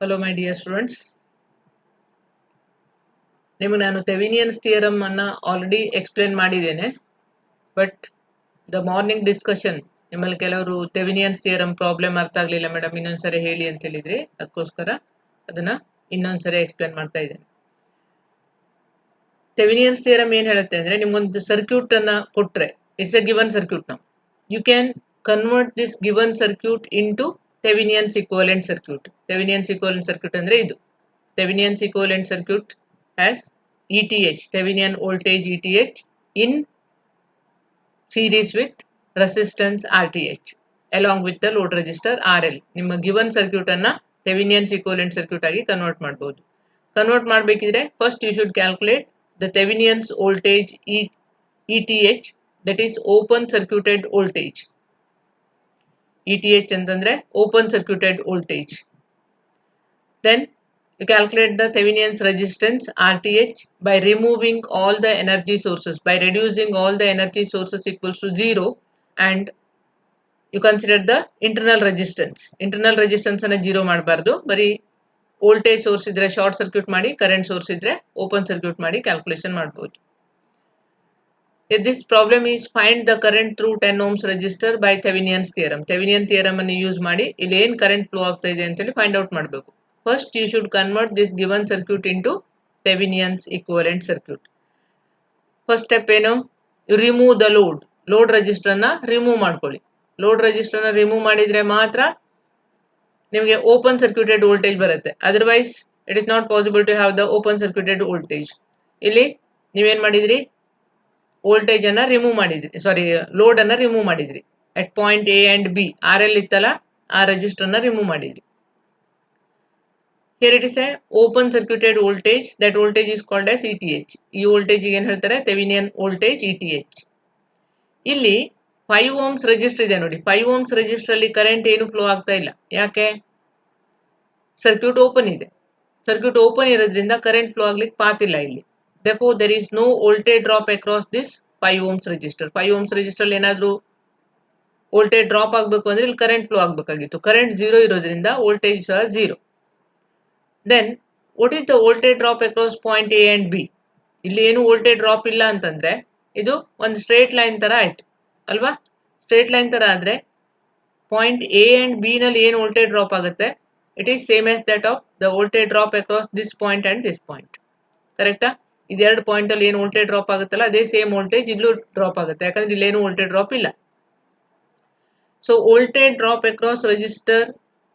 Hello my dear students. ನಿಮಗೆ ನಾನು ಥೆವೆನಿಯನ್ಸ್ theorem ಅನ್ನ ಆಲ್ರೆಡಿ ಎಕ್ಸ್ಪ್ಲೇನ್ ಮಾಡಿದ್ದೇನೆ. ಬಟ್ ದ ಮಾರ್ನಿಂಗ್ ಡಿಸ್ಕಷನ್ ನಿಮ್ಮಲ್ಲಿ ಕೆಲವರು ಥೆವೆನಿಯನ್ಸ್ ಥಿಯರಮ್ ಪ್ರಾಬ್ಲಮ್ ಅರ್ಥ ಆಗಲಿಲ್ಲ ಮೇಡಮ್ ಇನ್ನೊಂದ್ಸರಿ ಹೇಳಿ ಅಂತ ಹೇಳಿದ್ರಿ. ಅದಕ್ಕೋಸ್ಕರ ಅದನ್ನ ಇನ್ನೊಂದ್ಸರಿ ಎಕ್ಸ್ಪ್ಲೇನ್ ಮಾಡ್ತಾ ಇದ್ದೇನೆ. ಥೆವೆನಿಯನ್ಸ್ ಥಿಯರಮ್ ಏನ್ ಹೇಳುತ್ತೆ ಅಂದ್ರೆ ನಿಮ್ಗೊಂದು ಸರ್ಕ್ಯೂಟ್ ಅನ್ನ ಕೊಟ್ರೆ ಇಟ್ಸ್ ಎ ಗಿವನ್ ಸರ್ಕ್ಯೂಟ್. ನಾವು you can convert this given circuit into Thevenin's equivalent circuit. Thevenin's equivalent circuit ಅಂದ್ರೆ ಇದು. Thevenin's equivalent circuit has ETH, Thevenin voltage ETH in series with resistance RTH along with the load resistor RL. ನಿಮ್ಮ given circuit ಅನ್ನ Thevenin's equivalent circuit ಆಗಿ convert ಮಾಡಬಹುದು. Convert ಮಾಡಬೇಕಿದ್ರೆ first you should calculate the Thevenin's voltage ETH, that is open circuited voltage. ETH ಅಂತಂದ್ರೆ open circuited voltage. Then you calculate the Thevenin's resistance RTH by removing all the energy sources, by reducing all the energy sources equals to 0, and you consider the internal resistance. Internal resistance ಅನ್ನು 0 ಮಾಡಬಾರ್ದು, ಬರೀ voltage source ಇದ್ರೆ short circuit ಮಾಡಿ, current source ಇದ್ರೆ open circuit ಮಾಡಿ calculation ಮಾಡಬಹುದು. This problem is find the current through 10 ohms resistor by Thevenin's theorem. Thevenin theorem ಅನ್ನು use ಮಾಡಿ ಇಲ್ಲಿ ಏನು ಕರೆಂಟ್ ಫ್ಲೋ ಆಗ್ತಾ ಇದೆ ಅಂತ ಹೇಳಿ ಫೈಂಡ್ ಔಟ್ ಮಾಡಬೇಕು. First you should convert this given circuit into Thevenin's equivalent circuit. First step ಏನು, you remove the load. Load resistor ಅನ್ನ ರಿಮೂವ್ ಮಾಡ್ಕೊಳ್ಳಿ. Load resistor ಅನ್ನ ರಿಮೂವ್ ಮಾಡಿದ್ರೆ ಮಾತ್ರ ನಿಮಗೆ ಓಪನ್ ಸರ್ಕ್ಯೂಟೆಡ್ ವೋಲ್ಟೇಜ್ ಬರುತ್ತೆ. Otherwise it is not possible to have the open circuited voltage. ಇಲ್ಲಿ ನೀವೇನ್ ಮಾಡಿದ್ರಿ, ವೋಲ್ಟೇಜ್ ಅನ್ನ ರಿಮೂವ್ ಮಾಡಿದ್ರಿ, ಸಾರಿ ಲೋಡ್ ಅನ್ನ ರಿಮೂವ್ ಮಾಡಿದ್ರಿ. At point A and B RL ಇತ್ತಲ್ಲ, ಆ ರೆಜಿಸ್ಟರ್ ಅನ್ನ ರಿಮೂವ್ ಮಾಡಿದ್ರಿ. Here it is a open circuited voltage. That voltage is called as ETH. ಈ ವೋಲ್ಟೇಜ್ ಏನು ಹೇಳ್ತಾರೆ, ಥೆವೆನಿನ್ ವೋಲ್ಟೇಜ್ ETH. ಇಲ್ಲಿ 5 ohms ರೆಜಿಸ್ಟರ್ ಇದೆ ನೋಡಿ. 5 ohms ರೆಜಿಸ್ಟರ್ ಅಲ್ಲಿ ಕರೆಂಟ್ ಏನು ಫ್ಲೋ ಆಗ್ತಾ ಇಲ್ಲ. ಯಾಕೆ? ಸರ್ಕ್ಯೂಟ್ ಓಪನ್ ಇದೆ. ಸರ್ಕ್ಯೂಟ್ ಓಪನ್ ಇರೋದ್ರಿಂದ ಕರೆಂಟ್ ಫ್ಲೋ ಆಗ್ಲಿಕ್ಕೆ ಪಾತ್ ಇಲ್ಲ ಇಲ್ಲಿ. Therefore there is no voltage drop across this 5 ohms resistor. 5 ohms resistor ಅಲ್ಲಿ ಏನಾದ್ರೂ ವೋಲ್ಟೇಜ್ ಡ್ರಾಪ್ ಆಗಬೇಕು ಅಂದ್ರೆ ಇಲ್ಲಿ ಕರೆಂಟ್ ಫ್ಲೋ ಆಗಬೇಕಾಗಿತ್ತು. ಕರೆಂಟ್ 0 ಇರೋದ್ರಿಂದ ವೋಲ್ಟೇಜ್ ಸಹ 0. Then what is the voltage drop across point A and B? ಇಲ್ಲಿ ಏನು ವೋಲ್ಟೇಜ್ ಡ್ರಾಪ್ ಇಲ್ಲ ಅಂತಂದ್ರೆ ಇದು ಒಂದು ಸ್ಟ್ರೇಟ್ ಲೈನ್ ತರ ಆಯ್ತು ಅಲ್ವಾ. ಸ್ಟ್ರೇಟ್ ಲೈನ್ ತರ ಆದ್ರೆ ಪಾಯಿಂಟ್ ಎ ಅಂಡ್ ಬಿ ನಲ್ಲಿ ಏನು ವೋಲ್ಟೇಜ್ ಡ್ರಾಪ್ ಆಗುತ್ತೆ, it is same as that of the voltage drop across this point and this point. ಕರೆಕ್ಟಾ? ಇದೆರಡು ಪಾಯಿಂಟ್ ಅಲ್ಲಿ ಏನು ವೋಲ್ಟೇಜ್ ಡ್ರಾಪ್ ಆಗುತ್ತಲ್ಲ ಅದೇ ಸೇಮ್ ವೋಲ್ಟೇಜ್ ಇಲ್ಲೂ ಡ್ರಾಪ್ ಆಗುತ್ತೆ, ಯಾಕಂದ್ರೆ ಇಲ್ಲೇನು ವೋಲ್ಟೇಜ್ ಡ್ರಾಪ್ ಇಲ್ಲ. So voltage drop across register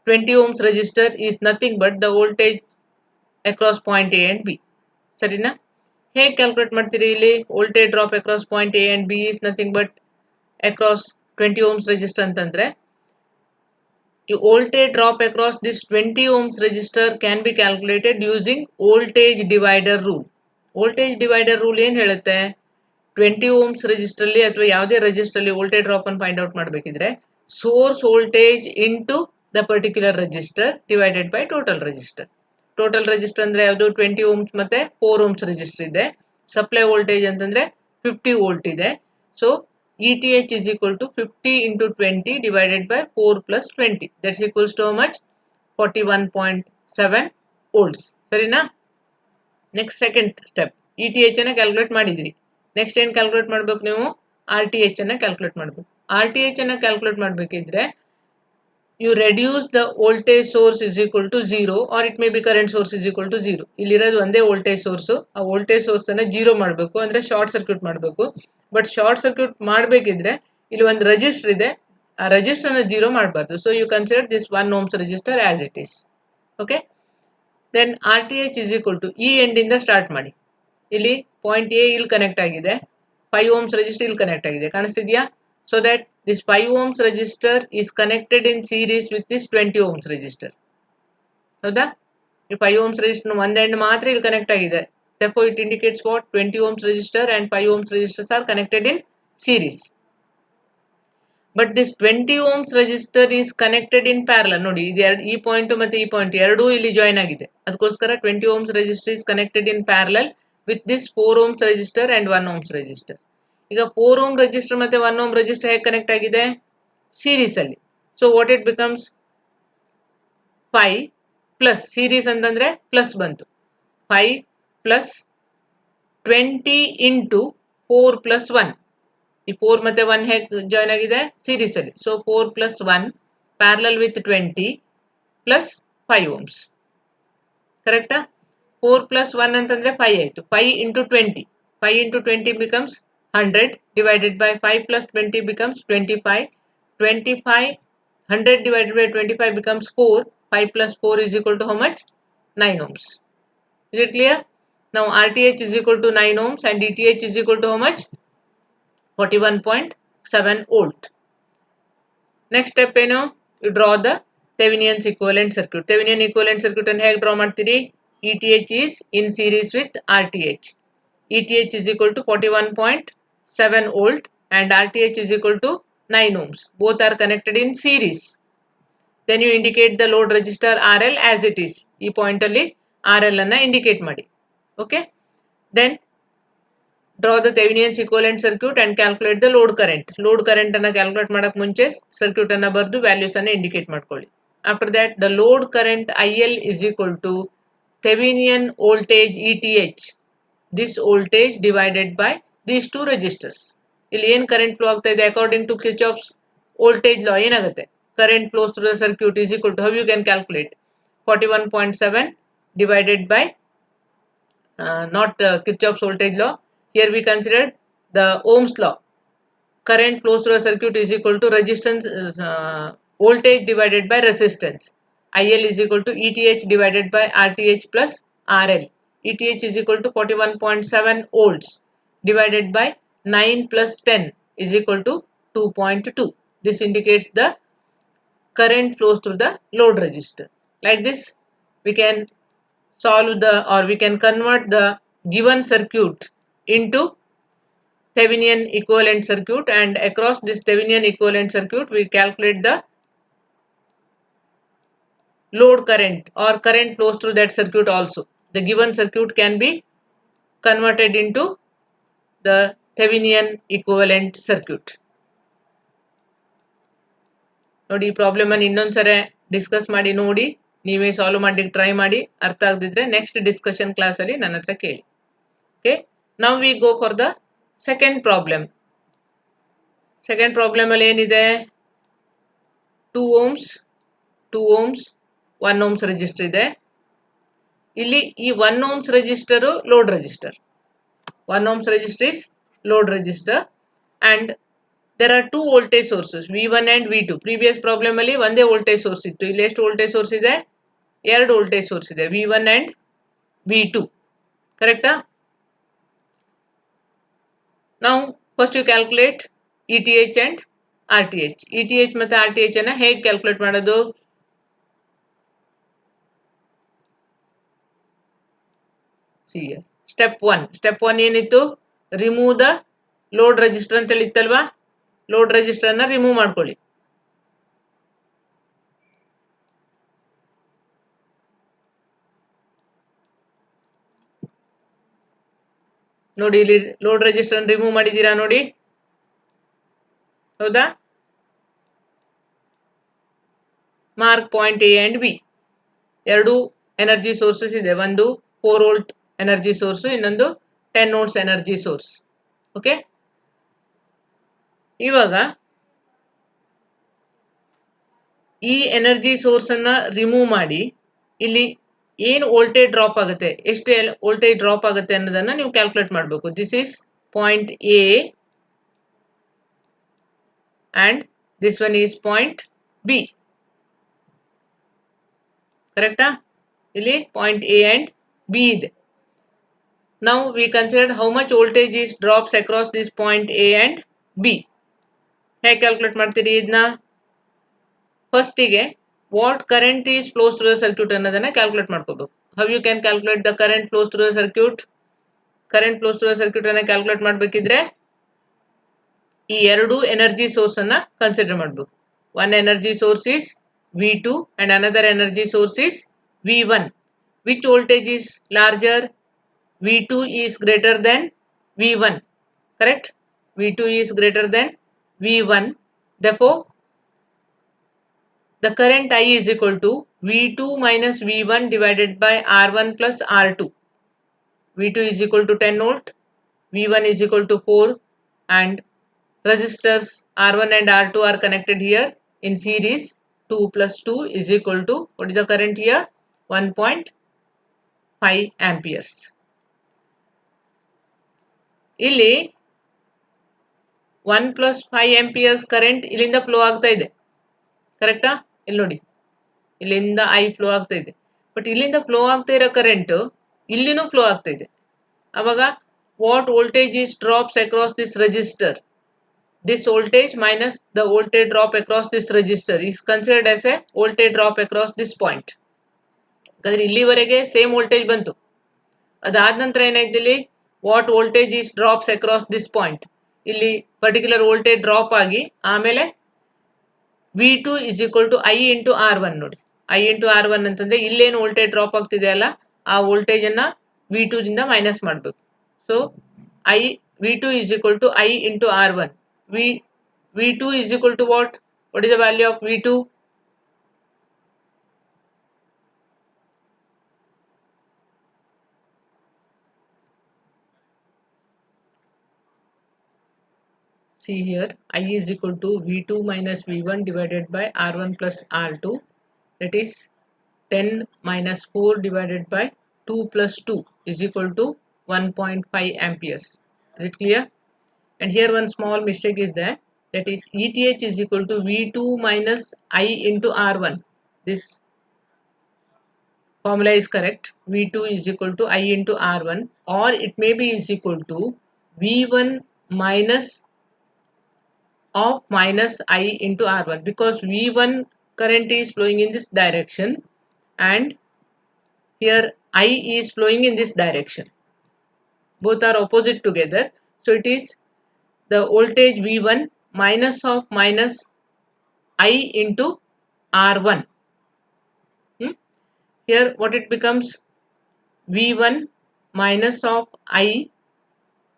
20 ohms resistor is nothing but the voltage across point A and B. ಸರಿನಾ? ಹೇಗೆ ಕ್ಯಾಲ್ಕುಲೇಟ್ ಮಾಡ್ತೀರಿ? ಇಲ್ಲಿ voltage drop across point A and B is nothing but across 20 ohms resistor ಅಂತಂದ್ರೆ the voltage drop across this 20 ohms resistor can be calculated using voltage divider rule. Voltage divider rule ಏನು ಹೇಳುತ್ತೆ, 20 ohms resistor ಅಲ್ಲಿ ಅಥವಾ ಯಾವುದೇ resistor ಅಲ್ಲಿ voltage drop ಅನ್ನು find out ಮಾಡಬೇಕಿದ್ರೆ source voltage into the particular resistor divided by total resistor. Total resistor ಅಂದ್ರೆ ಯಾವುದು, 20 ohms ಮತ್ತೆ 4 ohms ರೆಜಿಸ್ಟರ್ ಇದೆ. ಸಪ್ಲೈ ವೋಲ್ಟೇಜ್ ಅಂತಂದ್ರೆ 50 ವೋಲ್ಟ್ ಇದೆ. So ETH is equal to 50 into 20 divided by 4 plus 20. That's equals to how much? 41.7 volts. ಸರಿನಾ? Next second step, ETH ಅನ್ನ calculate ಮಾಡಿದ್ರಿ. Next ಏನ್ ಕ್ಯಾಲ್ಕುಲೇಟ್ ಮಾಡ್ಬೇಕು ನೀವು, RTH ಅನ್ನ ಕ್ಯಾಲ್ಕುಲೇಟ್ ಮಾಡ್ಬೇಕು. RTH ಅನ್ನ calculate ಮಾಡ್ಬೇಕಿದ್ರೆ you reduce the voltage source is equal to 0 or it may be current source is equal to 0. ಇಲ್ಲಿರೋದು ಒಂದೇ ವೋಲ್ಟೇಜ್ ಸೋರ್ಸ್, ಆ ವೋಲ್ಟೇಜ್ ಸೋರ್ಸ್ ಅನ್ನ 0 ಮಾಡಬೇಕು, ಅಂದ್ರೆ ಶಾರ್ಟ್ ಸರ್ಕ್ಯೂಟ್ ಮಾಡಬೇಕು. ಬಟ್ ಶಾರ್ಟ್ ಸರ್ಕ್ಯೂಟ್ ಮಾಡಬೇಕಿದ್ರೆ ಇಲ್ಲಿ ಒಂದು ರೆಜಿಸ್ಟರ್ ಇದೆ, ಆ ರೆಜಿಸ್ಟರ್ ಅನ್ನ 0 ಮಾಡಬಾರ್ದು. So you consider this 1 ohms resistor as it is. Okay, then RTH is equal to ಈ ಎಂಡ್ ಇಂದ ಸ್ಟಾರ್ಟ್ ಮಾಡಿ. ಇಲ್ಲಿ ಪಾಯಿಂಟ್ ಎ ಇಲ್ಲಿ ಕನೆಕ್ಟ್ ಆಗಿದೆ, 5 ohms ರೆಜಿಸ್ಟರ್ ಇಲ್ಲಿ ಕನೆಕ್ಟ್ ಆಗಿದೆ, ಕಾಣಿಸ್ತಿದ್ಯಾ? So that this 5 ohms resistor is connected in series with this 20 ohms resistor. ಹೌದಾ? ಈ 5 ohms resistor ಒಂದ್ ಎಂಡ್ ಮಾತ್ರ ಇಲ್ಲಿ ಕನೆಕ್ಟ್ ಆಗಿದೆ. Therefore it indicates what, 20 ohms resistor and 5 ohms resistors are connected in series. But this 20 ohms resistor is connected in parallel. ನೋಡಿ, ಇದು ಈ point ಮತ್ತೆ ಈ ಪಾಯಿಂಟ್ ಎರಡೂ ಇಲ್ಲಿ ಜಾಯಿನ್ ಆಗಿದೆ. ಅದಕ್ಕೋಸ್ಕರ 20 ohms resistor is connected in parallel with this 4 ohms resistor and 1 ohms resistor. ಈಗ 4 ohm ರೆಜಿಸ್ಟರ್ ಮತ್ತೆ 1 ohm ರೆಜಿಸ್ಟರ್ ಹೇಗೆ ಕನೆಕ್ಟ್ ಆಗಿದೆ, ಸೀರೀಸ್ ಅಲ್ಲಿ. So what it becomes 5 plus series ಅಂತಂದ್ರೆ ಪ್ಲಸ್ ಬಂತು 5 ಪ್ಲಸ್ 20 ಇಂಟು 4 ಪ್ಲಸ್ 1 ಈ 4 ಮತ್ತೆ 1 ಹೇಗೆ ಜಾಯ್ನ್ ಆಗಿದೆ ಸೀರೀಸ್ ಅಲ್ಲಿ so 4 plus 1 parallel with 20 plus 5 ohms ಕರೆಕ್ಟಾ 4 ಪ್ಲಸ್ 1 ಅಂತಂದ್ರೆ 5 ಆಯ್ತು 5 into 20 5 into 20 becomes 100 divided by 5 plus 20 becomes 25 25 100 divided by 25 becomes 4 5 plus 4 is equal to how much 9 ohms is it clear now RTH is equal to 9 ohms and DTH is equal to how much 41.7 volt next step ಏನು you draw the Thevenin's equivalent circuit Thevenin equivalent circuit ಅನ್ನು ಹೇಗೆ draw ಮಾಡ್ತೀರಿ ETH is in series with RTH ETH is equal to 41.7 volt and RTH is equal to 9 ohms. Both are connected in series. Then you indicate the load resistor RL as it is. E point alli RL anna indicate madi. Okay. Then draw the Thevenin's equivalent circuit and calculate the load current. Load current anna calculate madak munche circuit anna bardu values anna indicate madಕೊಳ್ಳಿ. After that the load current IL is equal to Thevenin voltage ETH. This voltage divided by these two resistors ಇಲ್ಲಿ ಏನು current flow ಆಗ್ತಾ ಇದೆ according to Kirchhoff's voltage law ಏನಾಗುತ್ತೆ current flows through the circuit is equal to how you can calculate 41.7 divided by not Kirchhoff's voltage law here we considered the Ohm's law current flows through a circuit is equal to resistance voltage divided by resistance IL is equal to ETH divided by RTH plus RL ETH is equal to 41.7 volts divided by 9 plus 10 is equal to 2.2. This indicates the current flows through the load resistor. Like this, we can solve the or we can convert the given circuit into Thevenin equivalent circuit and across this Thevenin equivalent circuit we calculate the load current or current flows through that circuit also. The given circuit can be converted into the Thevenin equivalent circuit. ನೋಡಿ ಈ problem ಅನ್ನು ಇನ್ನೊಂದ್ಸರಿ discuss ಮಾಡಿ ನೋಡಿ ನೀವೇ solve ಮಾಡ್ಲಿಕ್ಕೆ try ಮಾಡಿ ಅರ್ಥ ಆಗದಿದ್ರೆ ನೆಕ್ಸ್ಟ್ ಡಿಸ್ಕಷನ್ ಕ್ಲಾಸ್ ಅಲ್ಲಿ ನನ್ನ ಹತ್ರ ಕೇಳಿ okay now we go for the second problem ಅಲ್ಲಿ ಏನಿದೆ 2 ohms 1 ohms ರೆಜಿಸ್ಟರ್ ಇದೆ ಇಲ್ಲಿ ಈ 1 ohms register load register 1 ohms resistor is load resistor and there are two voltage sources V1 and V2 previous problem ಅಲ್ಲಿ ಒಂದೇ voltage source ಇತ್ತು ಇಲ್ಲಿ ಎಷ್ಟು voltage source ಇದೆ ಎರಡು voltage source ಇದೆ V1 and V2 ಕರೆಕ್ಟಾ now first you calculate ETH and RTH ETH ಮತ್ತೆ RTH ಅನ್ನು ಹೇಗೆ ಕ್ಯಾಲ್ಕುಲೇಟ್ ಮಾಡೋದು see here step 1 ಏನಿತ್ತು ರಿಮೂವ್ ದ ಲೋಡ್ ರೆಜಿಸ್ಟರ್ ಅಂತ ಹೇಳಿತ್ತಲ್ವಾ ಲೋಡ್ ರೆಜಿಸ್ಟರ್ ಅನ್ನ ರಿಮೂವ್ ಮಾಡ್ಕೊಳ್ಳಿ ನೋಡಿ ಇಲ್ಲಿ ಲೋಡ್ ರೆಜಿಸ್ಟರ್ ಅನ್ನು ರಿಮೂವ್ ಮಾಡಿದೀರಾ ನೋಡಿ ಹೌದಾ mark point A and B ಎರಡು ಎನರ್ಜಿ ಸೋರ್ಸಸ್ ಇದೆ ಒಂದು 4 ವೋಲ್ಟ್ ಎನರ್ಜಿ ಸೋರ್ಸ್ ಇನ್ನೊಂದು 10 volts ಎನರ್ಜಿ ಸೋರ್ಸ್ ಓಕೆ ಇವಾಗ ಈ ಎನರ್ಜಿ ಸೋರ್ಸ್ ಅನ್ನ ರಿಮೂವ್ ಮಾಡಿ ಇಲ್ಲಿ ಏನು ವೋಲ್ಟೇಜ್ ಡ್ರಾಪ್ ಆಗುತ್ತೆ ಎಷ್ಟು ವೋಲ್ಟೇಜ್ ಡ್ರಾಪ್ ಆಗುತ್ತೆ ಅನ್ನೋದನ್ನ ನೀವು ಕ್ಯಾಲ್ಕುಲೇಟ್ ಮಾಡಬೇಕು this is point A and this one is point B ಕರೆಕ್ಟಾ ಇಲ್ಲಿ ಪಾಯಿಂಟ್ ಎ ಅಂಡ್ ಬಿ ಇದೆ now we considered how much voltage is drops across this point A and B ಹೇಗೆ calculate ಮಾಡ್ತೀರಿ ಇದನ್ನ ಫಸ್ಟಿಗೆ what current is flows through the circuit ಅನ್ನೋದನ್ನ calculate ಮಾಡ್ಕೋಬೇಕು how you can calculate the current flows through the circuit ಅನ್ನ calculate ಮಾಡಬೇಕಿದ್ರೆ ಈ ಎರಡು ಎನರ್ಜಿ ಸೋರ್ಸ್ ಅನ್ನ ಕನ್ಸಿಡರ್ ಮಾಡಬೇಕು one energy source is V2 and another energy source is V1 which voltage is larger V2 is greater than V1 correct V2 is greater than V1 therefore the current I is equal to V2 minus V1 divided by R1 plus R2. V2 is equal to 10 volt, V1 is equal to 4, and resistors R1 and R2 are connected here in series. 2 plus 2 is equal to, what is the current here? 1.5 amperes. ಇಲ್ಲಿ 1 plus 5 amperes current ಇಲ್ಲಿಂದ flow ಆಗ್ತಾ ಇದೆ, ಕರೆಕ್ಟಾ? ಇಲ್ಲಿ ನೋಡಿ, ಇಲ್ಲಿಂದ I flow ಆಗ್ತಾ ಇದೆ. ಬಟ್ ಇಲ್ಲಿಂದ ಫ್ಲೋ ಆಗ್ತಾ ಇರೋ ಕರೆಂಟ್ ಇಲ್ಲಿನೂ ಫ್ಲೋ ಆಗ್ತಾ ಇದೆ. ಅವಾಗ what voltage is drops across this register, this voltage minus the voltage drop across this resistor is considered as a voltage drop across this point. ಯಾಕಂದ್ರೆ ಇಲ್ಲಿವರೆಗೆ ಸೇಮ್ ವೋಲ್ಟೇಜ್ ಬಂತು. ಅದಾದ ನಂತರ ಏನಾಯ್ತು, ಇಲ್ಲಿ what voltage is drops across this point, ಇಲ್ಲಿ particular voltage drop ಆಗಿ ಆಮೇಲೆ V2 is equal to I into R1. ನೋಡಿ, I into R1 ಅಂತಂದ್ರೆ ಇಲ್ಲೇನು ವೋಲ್ಟೇಜ್ ಡ್ರಾಪ್ ಆಗ್ತಿದೆ ಅಲ್ಲ, ಆ ವೋಲ್ಟೇಜ್ ಅನ್ನ V2 ದಿಂದ ಮೈನಸ್ ಮಾಡಬೇಕು. So V2 is equal to I into R1. V2 is equal to what? What is the value of V2? See here, I is equal to V2 minus V1 divided by R1 plus R2. That is 10 minus 4 divided by 2 plus 2 is equal to 1.5 amperes. Is it clear? And here one small mistake is there. That is ETH is equal to V2 minus I into R1. This formula is correct. V2 is equal to I into R1, or it may be is equal to V1 minus of minus I into R1, because V1 current is flowing in this direction and here I is flowing in this direction. Both are opposite together. So it is the voltage V1 minus of minus I into R1. Here what it becomes, V1 minus of I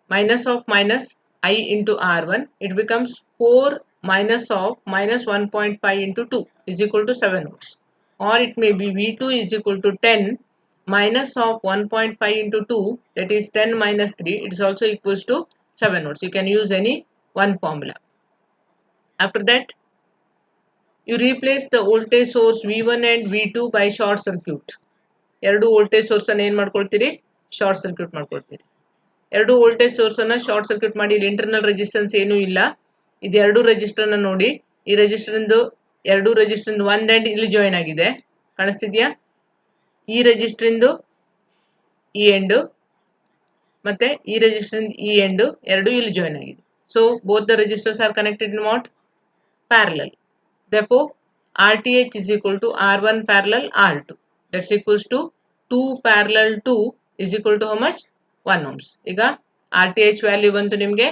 minus of minus I into R1, it becomes 4 minus of minus 1.5 into 2 is equal to 7 volts. Or it may be V2 is equal to 10 minus of 1.5 into 2, that is 10 minus 3, it is also equals to 7 volts. You can use any one formula. After that, you replace the voltage source V1 and V2 by short circuit. ಎರಡು voltage source ಅನ್ನು ಏನು ಮಾಡ್ಕೊಳ್ತೀರಿ, short circuit ಮಾಡ್ಕೊಳ್ತೀರಿ. ಎರಡು voltage source ಅನ್ನ short circuit ಮಾಡಿ, ಇಲ್ಲಿ internal resistance ಏನೂ ಇಲ್ಲ. ಇದು ಎರಡು ರೆಜಿಸ್ಟರ್ ನ ನೋಡಿ, ಈ ರೆಜಿಸ್ಟರ್ ಎರಡು ರೆಜಿಸ್ಟರ್ ಒಂದ್ ಎಂಡ್ ಇಲ್ಲಿ ಜಾಯಿನ್ ಆಗಿದೆ, ಕಾಣಿಸ್ತಿದ್ಯಾ? ಈ ರೆಜಿಸ್ಟರ್ ಈ ಎಂಡ್ ಮತ್ತೆ ಈ ರೆಜಿಸ್ಟರ್ ಈ ಎಂಡ್ ಎರಡು ಇಲ್ಲಿ ಜಾಯಿನ್ ಆಗಿದೆ. So both the registers are connected in what? Parallel. Therefore RTH is equal to R1 parallel R2. That's equals to 2 parallel 2 is equal to how much? 1 ohms. ಈಗ RTH value ಬಂತು, ನಿಮಗೆ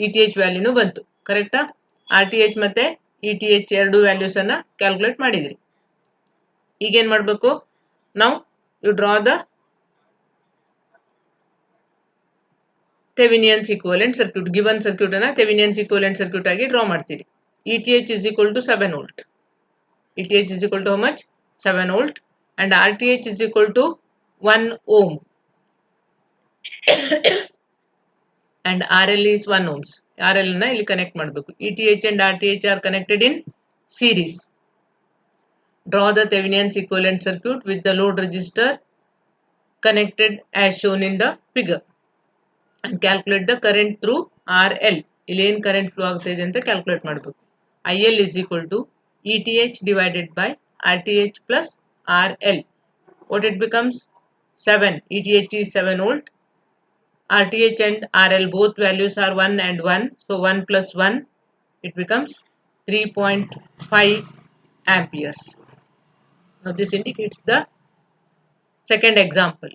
ETH ವ್ಯಾಲ್ಯೂನು ಬಂತು, ಕರೆಕ್ಟಾ? RTH ಮತ್ತೆ ETH ಎರಡು values ಅನ್ನ calculate ಮಾಡಿದ್ರಿ. ಈಗೇನ್ ಮಾಡಬೇಕು, ನಾವು you draw the Thevenin's equivalent circuit. Given circuit ಅನ್ನ ಥೆವೆನಿಯನ್ಸ್ ಈಕ್ವಲೆಂಟ್ ಸರ್ಕ್ಯೂಟ್ ಆಗಿ ಡ್ರಾ ಮಾಡ್ತೀರಿ. ETH is equal to 7 volt. ETH is equal to how much? 7 volt. And RTH is equal to 1 ohm. And RL is 1 ohms. RL na illi connect ಮಾಡಬೇಕು. ETH and RTH are connected in series. Draw the Thevenin's equivalent circuit with the load resistor connected as shown in the figure. And calculate the current through RL. ಇಲ್ಲಿ ಏನು current flow ಆಗ್ತಾ ಇದೆ ಅಂತ calculate ಮಾಡಬೇಕು. IL is equal to ETH divided by RTH plus RL. What it becomes? 7. ETH is 7 volt. RTH and RL both values are 1 and 1. So 1 plus 1, it becomes 3.5 amperes. Now this indicates the second example.